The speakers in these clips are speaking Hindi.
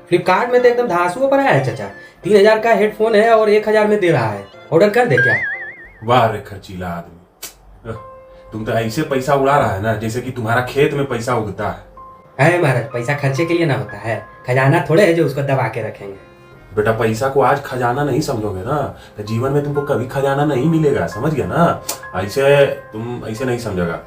फ्लिपकार्ट में तो एकदम धांसुओं पर आया है चाचा। 3000 का हेडफोन है और 1000 में दे रहा है। ऑर्डर कर दे क्या? वाह रे खर्चीला आदमी, तुम तो ऐसे पैसा उड़ा रहा है ना जैसे कि तुम्हारा खेत में पैसा उगता है। अरे महाराज, पैसा खर्चे के लिए ना होता है, खजाना थोड़े है जो उसको दबा के रखेंगे। बेटा पैसा को आज खजाना नहीं समझोगे ना तो जीवन में तुमको कभी खजाना नहीं मिलेगा, समझ गया ना। ऐसे तुम ऐसे नहीं समझेगा।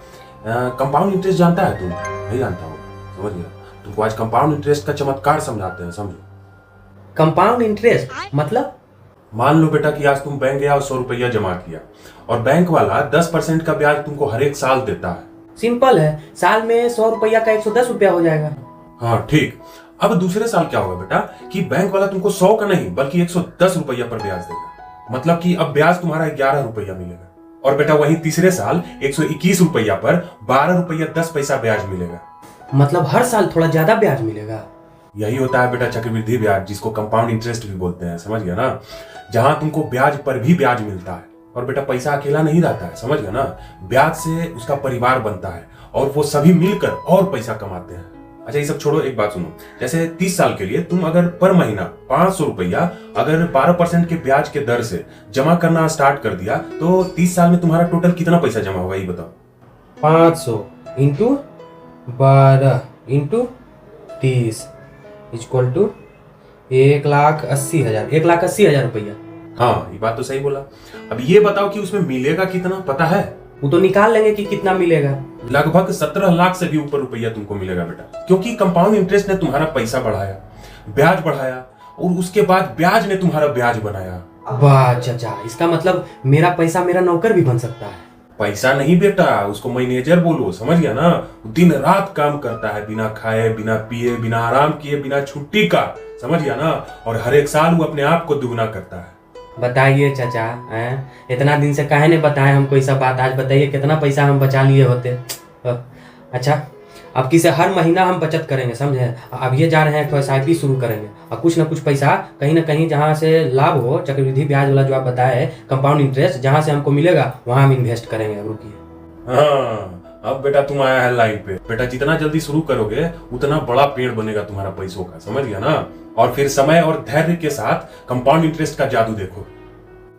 कंपाउंड इंटरेस्ट जानता है तुम? नहीं जानता होगा, समझ गया। तुमको आज कंपाउंड इंटरेस्ट का चमत्कार समझाते हैं, समझो। कंपाउंड इंटरेस्ट मतलब? मान लो बेटा कि आज तुम बैंक गया और 100 रुपया जमा किया और बैंक वाला 10% का ब्याज तुमको हर एक साल देता है। सिंपल है, साल में 100 रुपया का 110 रुपया हो जाएगा। हाँ ठीक। अब दूसरे साल क्या होगा बेटा कि बैंक वाला तुमको 100 का नहीं बल्कि 110 रुपया पर ब्याज देगा। मतलब कि अब ब्याज तुम्हारा 11 रुपया मिलेगा। और बेटा वही तीसरे साल 121 रुपया पर 12 रुपया 10 पैसा ब्याज मिलेगा। मतलब हर साल थोड़ा ज्यादा ब्याज मिलेगा। यही होता है बेटा चक्रवृद्धि ब्याज, जिसको कंपाउंड इंटरेस्ट भी बोलते हैं, समझ गया ना। जहां तुमको ब्याज पर भी ब्याज मिलता है और बेटा पैसा अकेला नहीं रहता है, समझ गया ना। ब्याज से उसका परिवार बनता है और वो सभी मिलकर और पैसा कमाते हैं। अच्छा ये सब छोड़ो, एक बात सुनो। जैसे 30 साल के लिए तुम अगर पर महीना 500 रुपया अगर 12% के ब्याज के दर से जमा करना स्टार्ट कर दिया तो 30 साल में तुम्हारा टोटल कितना पैसा जमा होगा ये बताओ। 500 इंटू 12 इंटू 30 इक्वल टू 1,80,000। 1,80,000 रुपया। हाँ ये बात तो सही बोला। अब ये बताओ कि उसमें मिलेगा कितना, पता है? वो तो निकाल लेंगे कि कितना मिलेगा। लगभग 17 लाख से भी ऊपर रुपया तुमको मिलेगा बेटा, क्योंकि कंपाउंड इंटरेस्ट ने तुम्हारा पैसा बढ़ाया, ब्याज बढ़ाया और उसके बाद ब्याज ने तुम्हारा ब्याज बनाया। वाह चाचा, इसका मतलब मेरा पैसा मेरा नौकर भी बन सकता है। पैसा नहीं बेटा, उसको मैनेजर बोलो, समझ गया ना। दिन रात काम करता है बिना खाए बिना पिए बिना आराम किए बिना छुट्टी का, समझ गया ना। और हर एक साल वो अपने आप को दुगना करता है। बताइए चाचा, इतना दिन से काहे ने बताए हमको ये सब बात? आज बताइए कितना पैसा हम बचा लिए होते। अच्छा, अब किसे हर महीना हम बचत करेंगे, समझे। अब ये जा रहे हैं तो SIP शुरू करेंगे और कुछ ना कुछ पैसा कहीं ना कहीं जहाँ से लाभ हो, चक्रवृद्धि ब्याज वाला जो आप बताए कंपाउंड इंटरेस्ट, जहाँ से हमको मिलेगा वहाँ हम इन्वेस्ट करेंगे। अब रुकिए। हाँ अब बेटा तुम आया है लाइन पे। बेटा जितना जल्दी शुरू करोगे उतना बड़ा पेड़ बनेगा तुम्हारा पैसों का, समझ गया ना। और फिर समय और धैर्य के साथ कंपाउंड इंटरेस्ट का जादू देखो।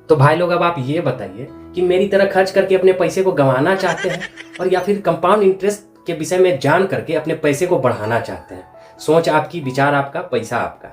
तो भाई लोग अब आप ये बताइए कि मेरी तरह खर्च करके अपने पैसे को गंवाना चाहते हैं और या फिर कंपाउंड इंटरेस्ट के विषय में जान करके अपने पैसे को बढ़ाना चाहते हैं। सोच आपकी, विचार आपका, पैसा आपका।